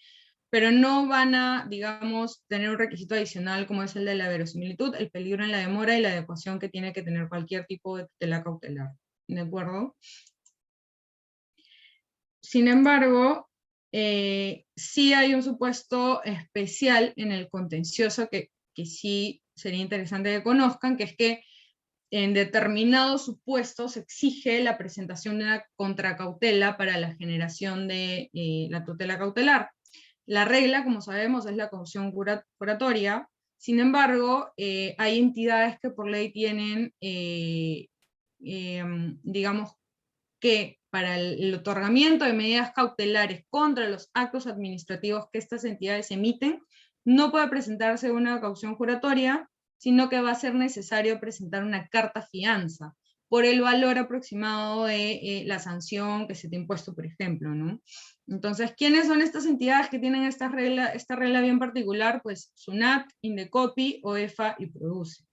Speaker 1: pero no van a, digamos, tener un requisito adicional como es el de la verosimilitud, el peligro en la demora y la adecuación que tiene que tener cualquier tipo de tutela cautelar, ¿de acuerdo? Sin embargo, sí hay un supuesto especial en el contencioso que sí sería interesante que conozcan, que es que en determinados supuestos se exige la presentación de una contracautela para la generación de la tutela cautelar. La regla, como sabemos, es la caución curatoria. Sin embargo, hay entidades que por ley tienen, digamos, que para el otorgamiento de medidas cautelares contra los actos administrativos que estas entidades emiten, no puede presentarse una caución juratoria, sino que va a ser necesario presentar una carta fianza por el valor aproximado de la sanción que se te ha impuesto, por ejemplo, ¿no? Entonces, ¿quiénes son estas entidades que tienen esta regla bien particular? Pues SUNAT, Indecopi, OEFA y Produce,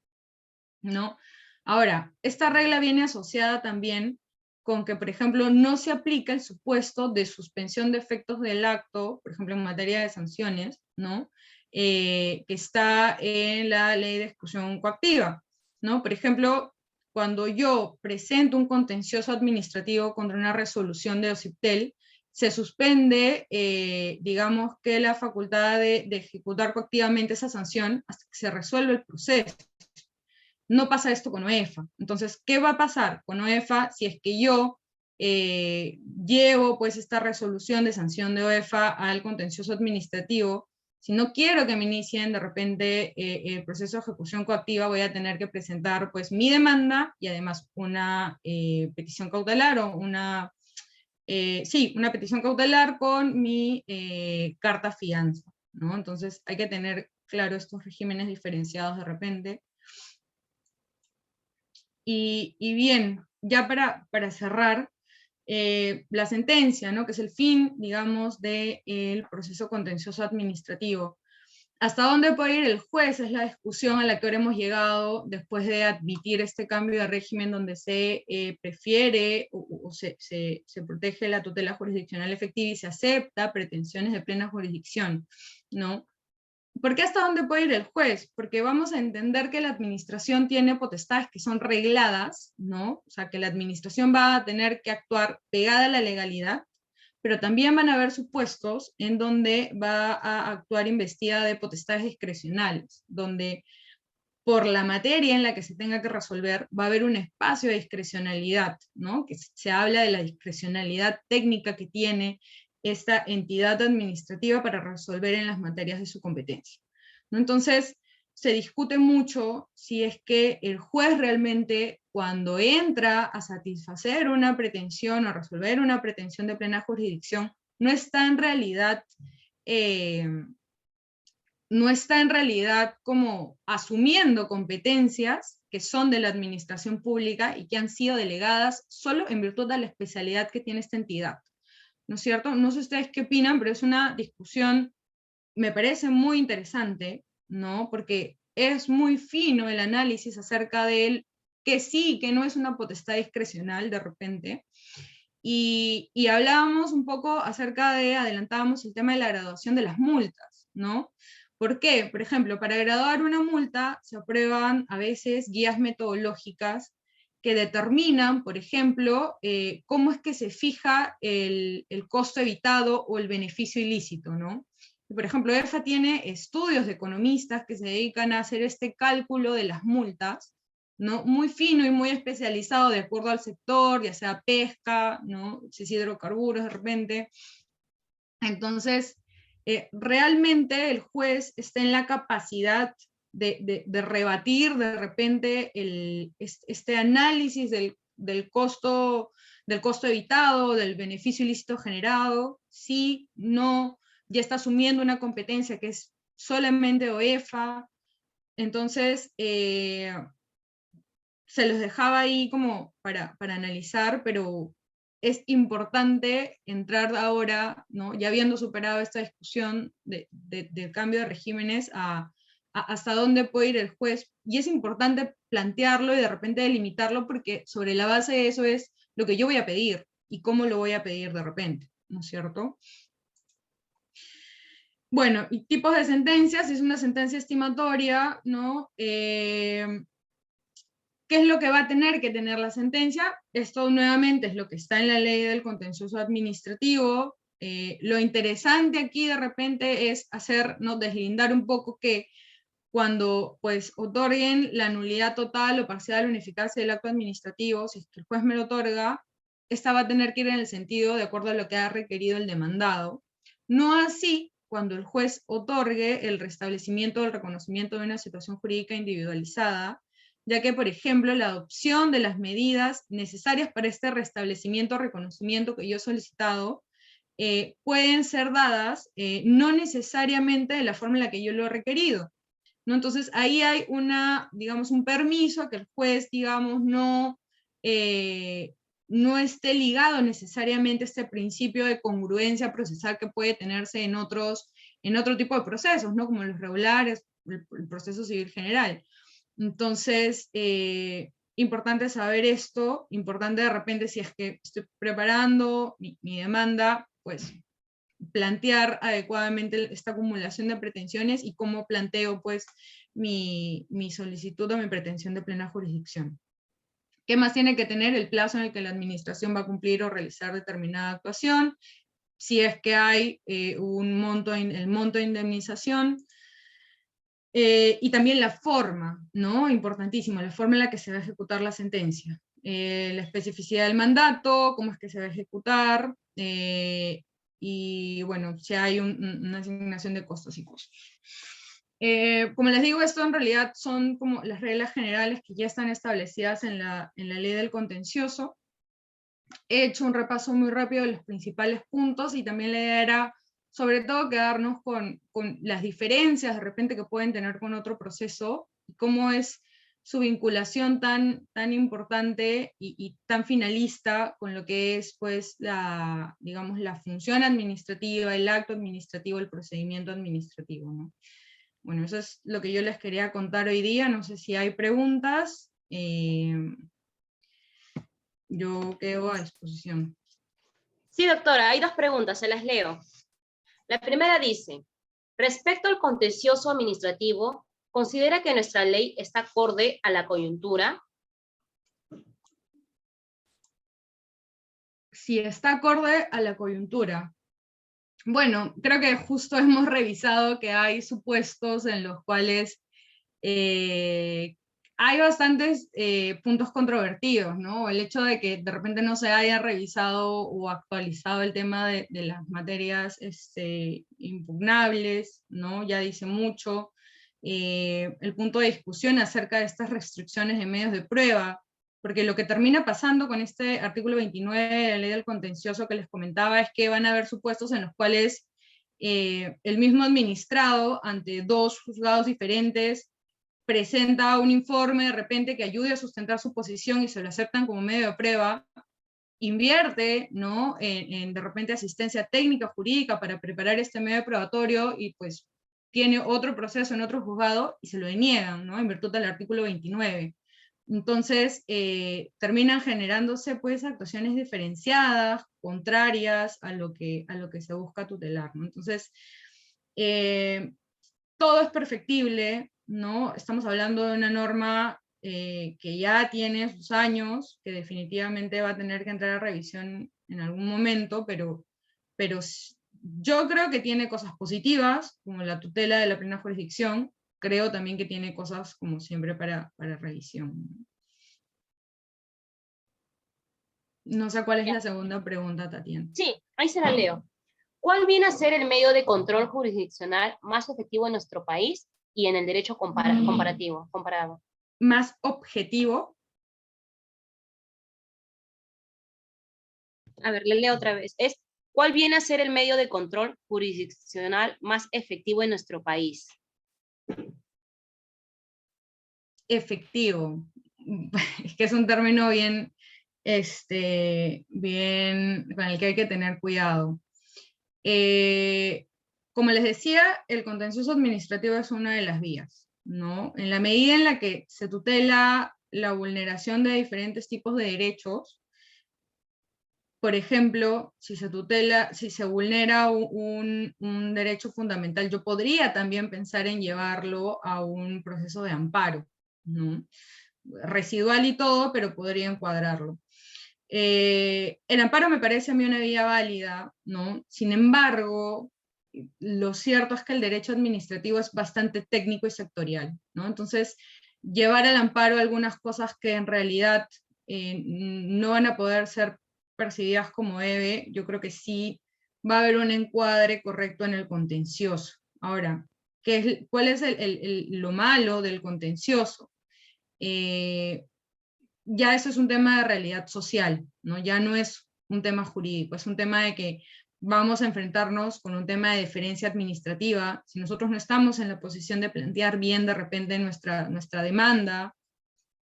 Speaker 1: ¿no? Ahora, esta regla viene asociada también con que, por ejemplo, no se aplica el supuesto de suspensión de efectos del acto, por ejemplo, en materia de sanciones, ¿no? Que está en la ley de ejecución coactiva, ¿no? Por ejemplo, cuando yo presento un contencioso administrativo contra una resolución de OCIPTEL, se suspende, digamos, que la facultad de ejecutar coactivamente esa sanción hasta que se resuelva el proceso. No pasa esto con OEFA. Entonces, ¿qué va a pasar con OEFA si es que yo llevo pues esta resolución de sanción de OEFA al contencioso administrativo? Si no quiero que me inicien de repente el proceso de ejecución coactiva, voy a tener que presentar pues mi demanda y además una petición cautelar o una, sí, una petición cautelar con mi carta fianza, ¿no? Entonces hay que tener claro estos regímenes diferenciados de repente. Y bien, ya para cerrar, la sentencia, ¿no? Que es el fin, digamos, del proceso contencioso administrativo. ¿Hasta dónde puede ir el juez? Es la discusión a la que ahora hemos llegado después de admitir este cambio de régimen donde se prefiere o se protege la tutela jurisdiccional efectiva y se acepta pretensiones de plena jurisdicción, ¿no? ¿Por qué hasta dónde puede ir el juez? Porque vamos a entender que la administración tiene potestades que son regladas, ¿no? O sea, que la administración va a tener que actuar pegada a la legalidad, pero también van a haber supuestos en donde va a actuar investida de potestades discrecionales, donde por la materia en la que se tenga que resolver va a haber un espacio de discrecionalidad, ¿no? Que se habla de la discrecionalidad técnica que tiene esta entidad administrativa para resolver en las materias de su competencia, ¿no? Entonces, se discute mucho si es que el juez realmente, cuando entra a satisfacer una pretensión o resolver una pretensión de plena jurisdicción, no está en realidad como asumiendo competencias que son de la administración pública y que han sido delegadas solo en virtud de la especialidad que tiene esta entidad, ¿no es cierto? No sé ustedes qué opinan, pero es una discusión, me parece muy interesante, ¿no? Porque es muy fino el análisis acerca de él, que sí, que no es una potestad discrecional de repente, y hablábamos un poco adelantábamos el tema de la graduación de las multas, ¿no? ¿Por qué? Por ejemplo, para graduar una multa se aprueban a veces guías metodológicas que determinan, por ejemplo, cómo es que se fija el costo evitado o el beneficio ilícito, ¿no? Por ejemplo, EFA tiene estudios de economistas que se dedican a hacer este cálculo de las multas, ¿no? Muy fino y muy especializado de acuerdo al sector, ya sea pesca, ¿no? Si es hidrocarburos de repente. Entonces, realmente el juez está en la capacidad de rebatir de repente este análisis del costo evitado, del beneficio ilícito generado, si no, ya está asumiendo una competencia que es solamente OEFA. Entonces, se los dejaba ahí como para analizar, pero es importante entrar ahora, ¿no? Ya habiendo superado esta discusión del cambio de regímenes, hasta dónde puede ir el juez, y es importante plantearlo y de repente delimitarlo, porque sobre la base de eso es lo que yo voy a pedir, y cómo lo voy a pedir de repente, ¿no es cierto? Bueno, y tipos de sentencias, es una sentencia estimatoria, ¿no? ¿Qué es lo que va a tener que tener la sentencia? Esto nuevamente es lo que está en la ley del contencioso administrativo. Lo interesante aquí de repente es deslindar un poco que cuando pues otorguen la nulidad total o parcial o ineficacia del acto administrativo, si es que el juez me lo otorga, esta va a tener que ir en el sentido de acuerdo a lo que ha requerido el demandado. No así cuando el juez otorgue el restablecimiento o el reconocimiento de una situación jurídica individualizada, ya que, por ejemplo, la adopción de las medidas necesarias para este restablecimiento o reconocimiento que yo he solicitado pueden ser dadas no necesariamente de la forma en la que yo lo he requerido, ¿no? Entonces ahí hay digamos, un permiso a que el juez, digamos, no esté ligado necesariamente a este principio de congruencia procesal que puede tenerse en otro tipo de procesos, ¿no? Como los regulares, el proceso civil general. Entonces, importante saber esto, importante de repente si es que estoy preparando mi demanda, pues plantear adecuadamente esta acumulación de pretensiones y cómo planteo pues mi solicitud o mi pretensión de plena jurisdicción. ¿Qué más tiene que tener? El plazo en el que la administración va a cumplir o realizar determinada actuación, si es que hay el monto de indemnización, y también la forma, ¿no? Importantísimo, la forma en la que se va a ejecutar la sentencia. La especificidad del mandato, cómo es que se va a ejecutar, y bueno, si hay una asignación de costos y costos. Como les digo, esto en realidad son como las reglas generales que ya están establecidas en la ley del contencioso. He hecho un repaso muy rápido de los principales puntos y también la idea era sobre todo quedarnos con las diferencias de repente que pueden tener con otro proceso, y cómo es su vinculación tan importante y tan finalista con lo que es pues digamos, la función administrativa, el acto administrativo, el procedimiento administrativo, ¿no? Bueno, eso es lo que yo les quería contar hoy día, no sé si hay preguntas, yo quedo a disposición.
Speaker 2: Sí, doctora, hay dos preguntas, se las leo. La primera dice, respecto al contencioso administrativo, ¿considera que nuestra ley está acorde a la coyuntura?
Speaker 1: Si está acorde a la coyuntura. Bueno, creo que justo hemos revisado que hay supuestos en los cuales hay bastantes puntos controvertidos, ¿no? El hecho de que de repente no se haya revisado o actualizado el tema de las materias impugnables, ¿no? Ya dice mucho. El punto de discusión acerca de estas restricciones de medios de prueba, porque lo que termina pasando con este artículo 29 de la ley del contencioso que les comentaba es que van a haber supuestos en los cuales el mismo administrado ante dos juzgados diferentes presenta un informe de repente que ayude a sustentar su posición y se lo aceptan como medio de prueba, invierte, ¿no? en de repente asistencia técnica jurídica para preparar este medio probatorio y pues tiene otro proceso en otro juzgado y se lo deniegan, ¿no? En virtud del artículo 29. Entonces, terminan generándose pues actuaciones diferenciadas, contrarias a lo que se busca tutelar, ¿no? Entonces, todo es perfectible, ¿no? Estamos hablando de una norma que ya tiene sus años, que definitivamente va a tener que entrar a revisión en algún momento, pero yo creo que tiene cosas positivas, como la tutela de la plena jurisdicción. Creo también que tiene cosas, como siempre, para revisión. No sé cuál es la segunda pregunta, Tatiana.
Speaker 2: Sí, ahí se la leo. ¿Cuál viene a ser el medio de control jurisdiccional más efectivo en nuestro país y en el derecho comparado?
Speaker 1: Más objetivo.
Speaker 2: A ver, le leo otra vez. ¿Cuál viene a ser el medio de control jurisdiccional más efectivo en nuestro país?
Speaker 1: Efectivo. Es que es un término bien, con el que hay que tener cuidado. Como les decía, el contencioso administrativo es una de las vías, ¿no? En la medida en la que se tutela la vulneración de diferentes tipos de derechos, por ejemplo, si se vulnera un derecho fundamental, yo podría también pensar en llevarlo a un proceso de amparo, ¿no? Residual y todo, pero podría encuadrarlo. El amparo me parece a mí una vía válida, ¿no? Sin embargo, lo cierto es que el derecho administrativo es bastante técnico y sectorial, ¿no? Entonces, llevar al amparo algunas cosas que en realidad no van a poder ser percibidas como debe, yo creo que sí va a haber un encuadre correcto en el contencioso. Ahora, ¿cuál es lo malo del contencioso? Ya eso es un tema de realidad social, ¿no? Ya no es un tema jurídico, es un tema de que vamos a enfrentarnos con un tema de deferencia administrativa. Si nosotros no estamos en la posición de plantear bien de repente nuestra demanda,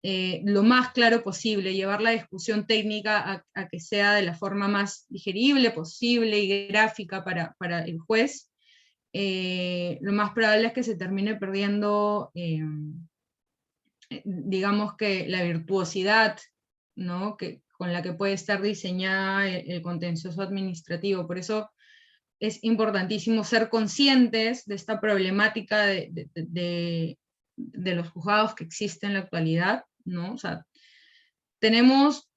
Speaker 1: lo más claro posible, llevar la discusión técnica a que sea de la forma más digerible posible y gráfica para el juez, lo más probable es que se termine perdiendo, digamos que la virtuosidad, ¿no? Con la que puede estar diseñada el contencioso administrativo. Por eso es importantísimo ser conscientes de esta problemática de los juzgados que existen en la actualidad, ¿no? O sea, tenemos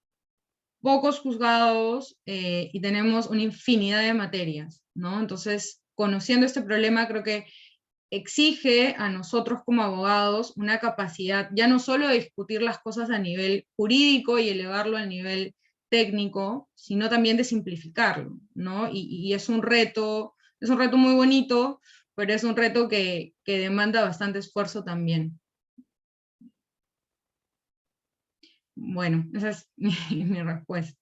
Speaker 1: pocos juzgados y tenemos una infinidad de materias, ¿no? Entonces, conociendo este problema, creo que exige a nosotros como abogados una capacidad ya no solo de discutir las cosas a nivel jurídico y elevarlo al nivel técnico, sino también de simplificarlo, ¿no? Y es un reto muy bonito, pero es un reto que demanda bastante esfuerzo también. Bueno, esa es mi respuesta.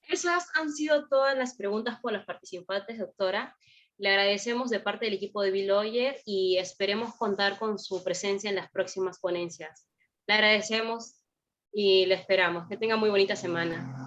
Speaker 2: Esas han sido todas las preguntas por los participantes, doctora. Le agradecemos de parte del equipo de B-Lawyer y esperemos contar con su presencia en las próximas ponencias. Le agradecemos y le esperamos. Que tenga muy bonita semana.